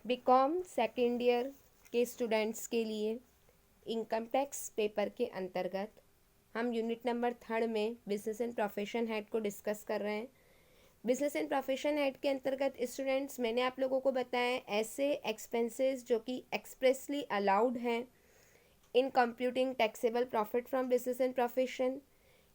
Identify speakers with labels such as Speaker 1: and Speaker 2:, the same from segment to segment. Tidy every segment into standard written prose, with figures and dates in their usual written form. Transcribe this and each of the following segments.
Speaker 1: BCom second year के students के लिए इनकम टैक्स पेपर के अंतर्गत हम यूनिट नंबर 3 में बिजनेस एंड प्रोफेशन हेड को डिस्कस कर रहे हैं। बिजनेस एंड प्रोफेशन हेड के अंतर्गत स्टूडेंट्स मैंने आप लोगों को बताया ऐसे एक्सपेंसेस जो कि एक्सप्रेसली अलाउड हैं in computing taxable profit from business and profession.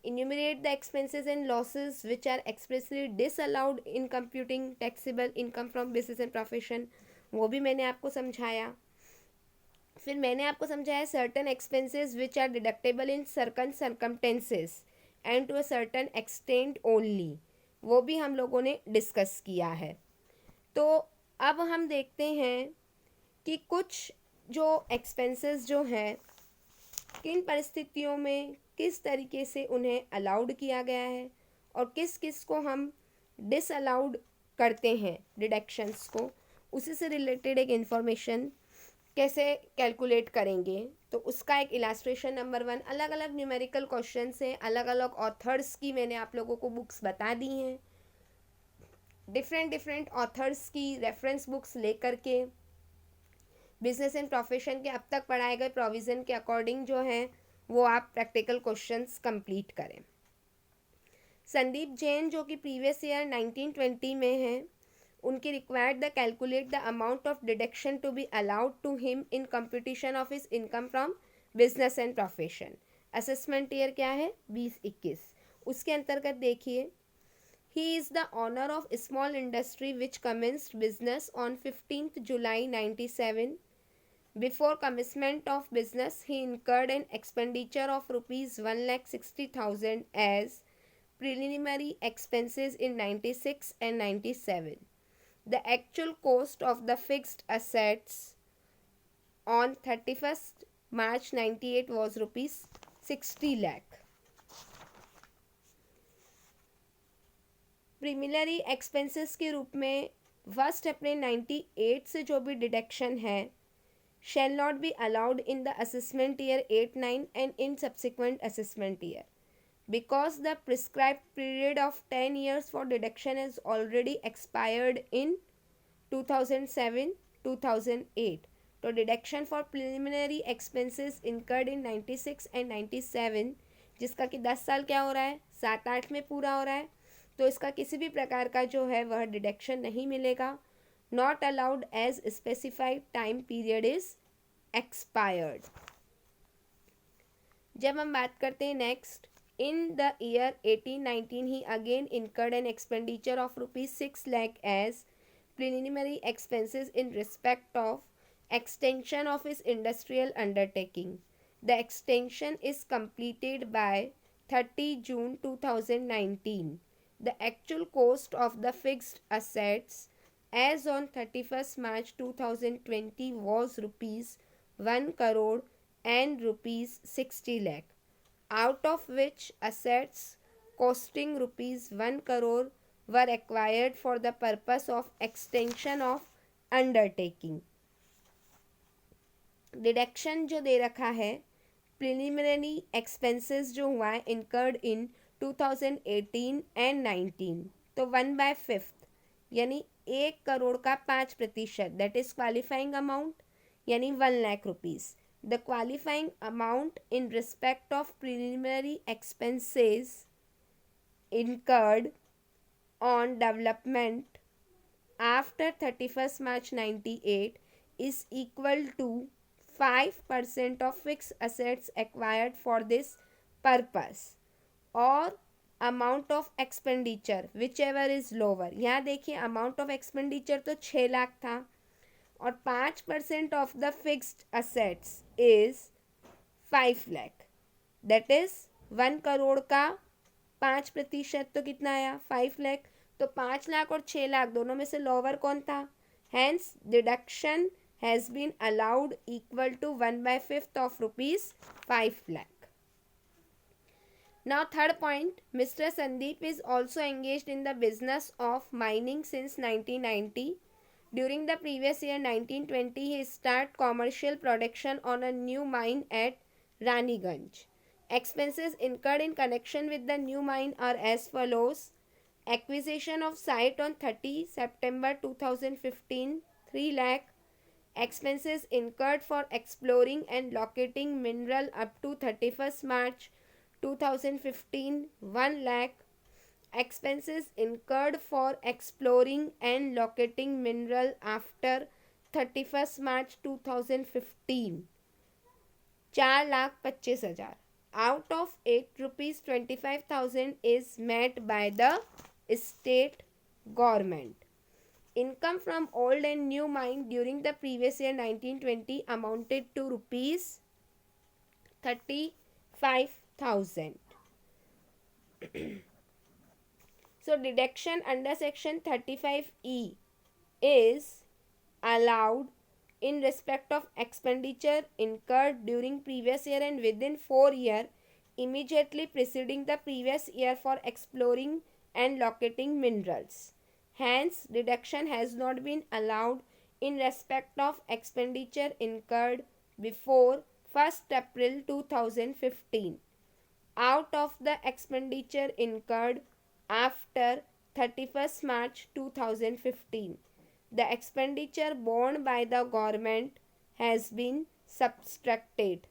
Speaker 1: Enumerate the expenses and losses which are expressly disallowed in computing taxable income from business and profession, वो भी मैंने आपको समझाया। फिर मैंने आपको समझाया certain expenses which are deductible in certain circumstances and to a certain extent only, वो भी हम लोगों ने डिस्कस किया है। तो अब हम देखते हैं कि कुछ जो एक्सपेंसेस जो हैं किन परिस्थितियों में किस तरीके से उन्हें अलाउड किया गया है और किस किस को हम डिसअलाउड करते हैं डिडक्शंस को, उसी से रिलेटेड एक इन्फॉर्मेशन कैसे कैलकुलेट करेंगे। तो उसका एक इलास्ट्रेशन नंबर 1, अलग अलग न्यूमेरिकल क्वेश्चन से अलग अलग ऑथर्स की मैंने आप लोगों को बुक्स बता दी हैं। डिफरेंट ऑथर्स की रेफरेंस बुक्स लेकर के बिजनेस एंड प्रोफेशन के अब तक पढ़ाए गए प्रोविज़न के अकॉर्डिंग जो है वो आप प्रैक्टिकल क्वेश्चंस कंप्लीट करें। संदीप जैन जो कि प्रीवियस ईयर 1920 में हैं, उनकी required the calculate the amount of deduction to be allowed to him in computation of his income from business and profession. Assessment year क्या है 2021। उसके अंतर्गत देखिए, he is the owner of small industry which commenced business on 15th July 97. Before commencement of business, he incurred an expenditure of rupees 1,60,000 as preliminary expenses in 96 and 97. The actual cost of the fixed assets on 31st March 98 was rupees 60 lakh. प्रीमिलरी expenses के रूप में first April 98 से जो भी deduction है shall not be allowed in the assessment year 8-9 and in subsequent assessment year because the prescribed period of 10 years for deduction has already expired in 2007-2008. तो deduction for preliminary expenses incurred in 96 and 97, जिसका कि 10 साल क्या हो रहा है 7-8 में पूरा हो रहा है, तो इसका किसी भी प्रकार का जो है वह डिडक्शन नहीं मिलेगा। Not allowed as specified time period is expired. जब हम बात करते हैं next, in the year 1819 he again incurred an expenditure of rupees 6 lakh as preliminary expenses in respect of extension of his industrial undertaking. The extension is completed by 30 June 2019. The actual cost of the fixed assets as on 31st March 2020 was rupees 1 crore and rupees 60 lakh, out of which assets costing rupees 1 crore were acquired for the purpose of extension of undertaking. Deduction जो दे रखा है preliminary expenses जो हुआ है incurred in 2018 and 19, तो 1/5 यानी 1 करोड़ का 5%, that is qualifying amount यानी 1 lakh rupees. The qualifying amount in respect of preliminary expenses incurred on development after 31st March 98 is equal to 5% of fixed assets acquired for this purpose और amount of expenditure whichever is lower। यहाँ देखिए amount of expenditure तो 6 लाख था और 5% of the fixed assets is 5 lakh, that is 1 crore का 5% तो कितना आया 5 लाख। तो 5 लाख और 6 लाख दोनों में से लोअर कौन था, hence deduction has been allowed equal to 1/5 of rupees 5 lakh. Now third point, Mr. Sandeep is also engaged in the business of mining since 1990. During the previous year 1920, he started commercial production on a new mine at Raniganj. Expenses incurred in connection with the new mine are as follows: acquisition of site on 30 September 2015 3 lakh, Expenses incurred for exploring and locating mineral up to 31st March 2015, 1 lakh. Expenses incurred for exploring and locating mineral after 31st March 2015, 4,25,000. Out of ₹8, 25,000 is met by the state government. Income from old and new mine during the previous year 1920 amounted to rupees 35,000. So deduction under section 35E is allowed in respect of expenditure incurred during previous year and within 4 years immediately preceding the previous year for exploring and locating minerals. Hence, deduction has not been allowed in respect of expenditure incurred before 1st April 2015. Out of the expenditure incurred after 31st March 2015, the expenditure borne by the government has been subtracted.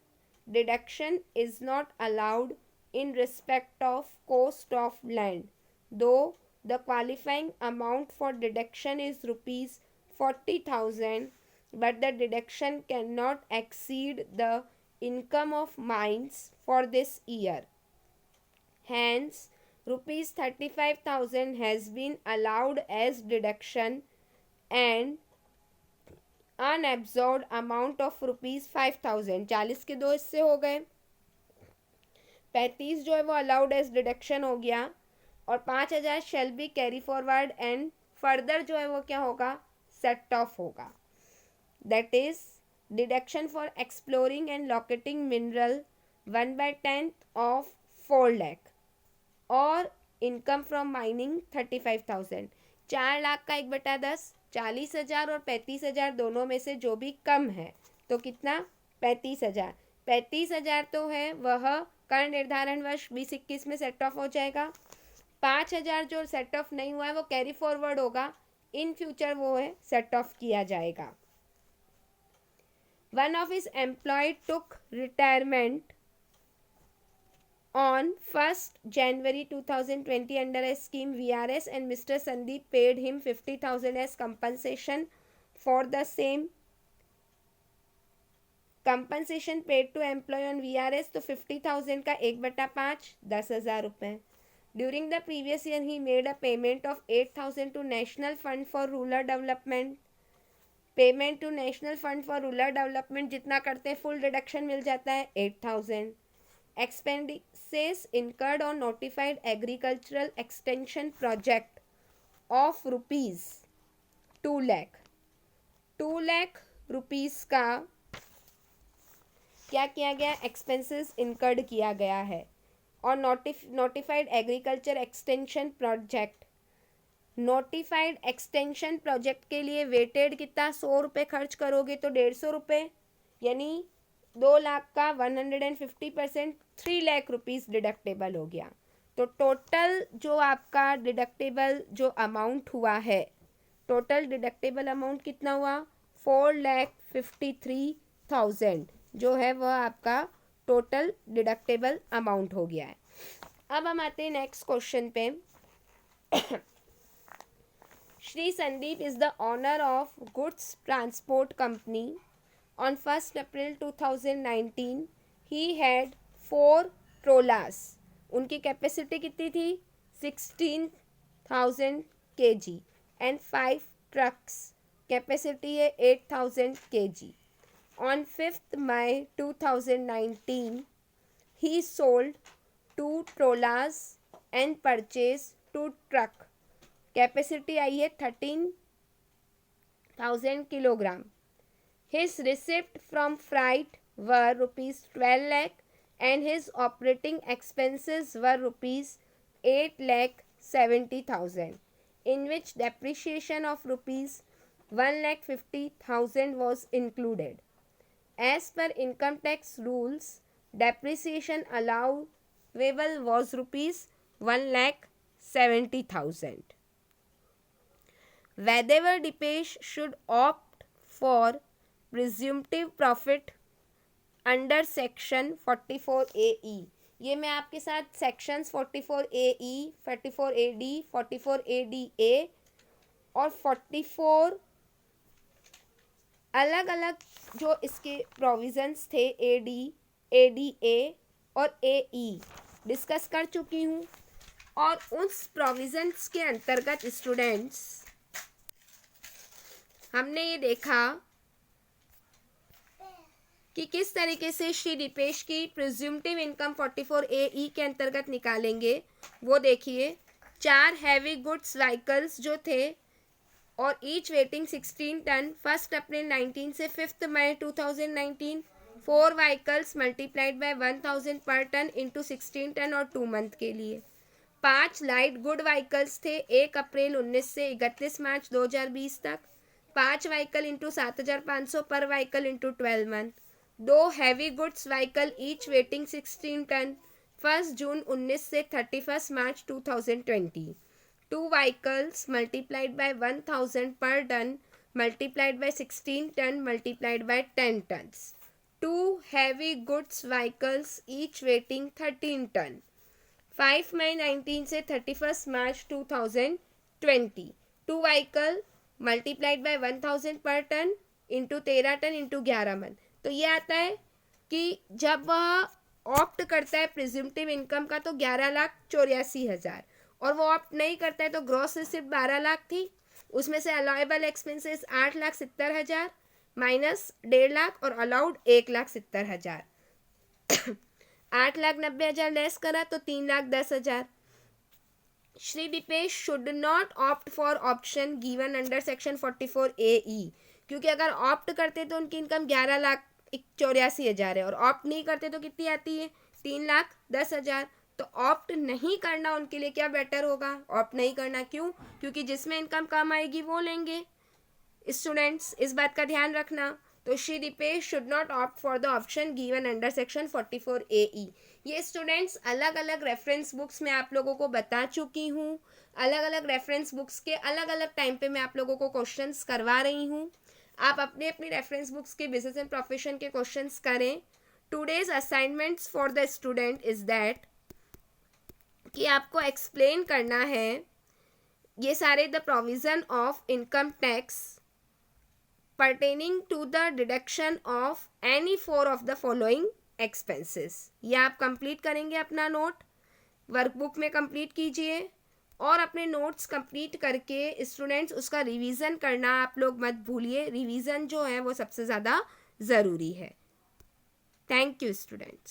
Speaker 1: Deduction is not allowed in respect of cost of land, though the qualifying amount for deduction is rupees 40,000, but the deduction cannot exceed the income of mines for this year. Hence, rupees 35,000 has been allowed as deduction and unabsorbed amount of rupees 5,000, 40 के 2 हिस्से हो गए, 35 जो है वो allowed as deduction हो गया और 5,000 shall be carry forward and further जो है वो क्या होगा, सेट ऑफ होगा. That is deduction for exploring and locating mineral 1/10 of 4 lakh और इनकम फ्रॉम माइनिंग 35,000. 4 लाख का 1/10, 40,000 और 35,000 दोनों में से जो भी कम है तो कितना, 35,000. 35,000 तो है वह कर निर्धारण वर्ष 2021 में सेट ऑफ हो जाएगा. 5,000 जो सेट ऑफ नहीं हुआ है वो कैरी फॉरवर्ड होगा, इन फ्यूचर वो है सेट ऑफ किया जाएगा. One of his employ took retirement on 1st January 2020 under a scheme VRS and Mr. Sandeep paid him 50,000 as compensation for the same. Compensation paid to employee on VRS तो 50,000 का 1/5 10,000 रुपये. During the previous year he made a payment of 8,000 to National Fund for Rural Development. Payment to National Fund for Rural Development जितना करते हैं full deduction मिल जाता है 8,000. Expenses incurred on notified agricultural extension project of rupees 2 lakh. 2 lakh rupees का क्या किया गया, expenses incurred किया गया है और notified agriculture extension project. Notified extension project के लिए वेटेड कितना, 100 रुपये खर्च करोगे तो 150 रुपये, यानी 2 लाख का 150%, 3 लाख रुपीज़ डिडक्टेबल हो गया. तो टोटल जो आपका डिडक्टेबल जो अमाउंट हुआ है, टोटल डिडक्टेबल अमाउंट कितना हुआ, 4,53,000 जो है वह आपका टोटल डिडक्टेबल अमाउंट हो गया है. अब हम आते हैं नेक्स्ट क्वेश्चन पे. Shri Sandeep is the owner of goods transport company. On 1st April 2019, he had 4 ट्रोलास. उनकी कैपेसिटी कितनी थी, 16,000 kg एंड 5 ट्रक्स, कैपेसिटी है 8,000 kg. On 5th May 2019, he sold 2 ट्रोलास एंड परचेज 2 ट्रक. कैपेसिटी आई है 13,000 kilogram. His receipt from freight were rupees 12 lakh and his operating expenses were rupees 8,70,000, in which depreciation of rupees 1,50,000 was included. As per income tax rules, depreciation allowable was rupees 1,70,000. Whether Dipesh should opt for presumptive profit under section 44AE। ये मैं आपके साथ sections 44AE, 44AD, 44ADA और 44 अलग अलग जो इसके provisions थे AD, ADA और AE डिस्कस कर चुकी हूँ। और उस प्रोविजंस के अंतर्गत स्टूडेंट्स हमने ये देखा कि किस तरीके से श्री दीपेश की प्रिज्यूम्टिव इनकम 44AE के अंतर्गत निकालेंगे। वो देखिए, 4 हैवी गुड्स व्हीकल्स जो थे और ईच वेटिंग 16 टन 1 अप्रैल 19 से 5 मई 2019, 4 व्हीकल्स मल्टीप्लाइड बाय 1000 पर टन इंटू 16 टन और 2 मंथ के लिए। 5 लाइट गुड व्हीकल्स थे 1 अप्रैल 19 से 31 मार्च 2020 तक, 5 व्हीकल इंटू 7500 पर vehicle into 12 month. 2 heavy goods vehicle each weighing 16 ton 1 June 19 से 31 मार्च 2020। 2 vehicles multiplied by 1000 per ton multiplied by 16 ton multiplied by 10 tons. 2 heavy goods vehicles each weighing 13 ton. 5 May 19 से 31 March 2020. 2 vehicle multiplied by 1000 per ton into 13 ton into 11 month. तो ये आता है कि जब वह opt करता है प्रिज्यूम्टिव इनकम का तो 11,84,000 और वो ऑप्ट नहीं करता है तो ग्रॉस रिसिप्ट 12 लाख थी, उसमें से अलाउएबल एक्सपेंसेस 8,70,000 माइनस 1.5 लाख और अलाउड 1,70,000। 8,90,000 लेस करा तो 3,10,000। Shri Deepesh should not opt for option given under section 44AE, क्योंकि अगर ऑप्ट करते तो उनकी इनकम 11,84,000 है और ऑप्ट नहीं करते तो कितनी आती है 3,10,000। तो ऑप्ट नहीं करना उनके लिए क्या बेटर होगा, ऑप्ट नहीं करना। क्यों? क्योंकि जिसमें इनकम कम आएगी वो लेंगे। स्टूडेंट्स इस बात का ध्यान रखना। तो Shri Deepesh should not opt for the option given under section 44AE। ये स्टूडेंट्स अलग अलग रेफरेंस बुक्स में आप लोगों को बता चुकी हूँ। अलग अलग रेफरेंस बुक्स के अलग अलग टाइम पे मैं आप लोगों को क्वेश्चंस करवा रही हूँ। आप अपने अपनी रेफरेंस बुक्स के बिजनेस एंड प्रोफेशन के क्वेश्चंस करें। Today's assignments for the student is that कि आपको एक्सप्लेन करना है ये सारे the provision of income tax pertaining to the deduction of any 4 of the following expenses। ये आप कंप्लीट करेंगे अपना नोट, वर्कबुक में कंप्लीट कीजिए और अपने नोट्स कंप्लीट करके स्टूडेंट्स उसका रिवीजन करना आप लोग मत भूलिए। रिवीजन जो है वो सबसे ज़्यादा ज़रूरी है। Thank you students.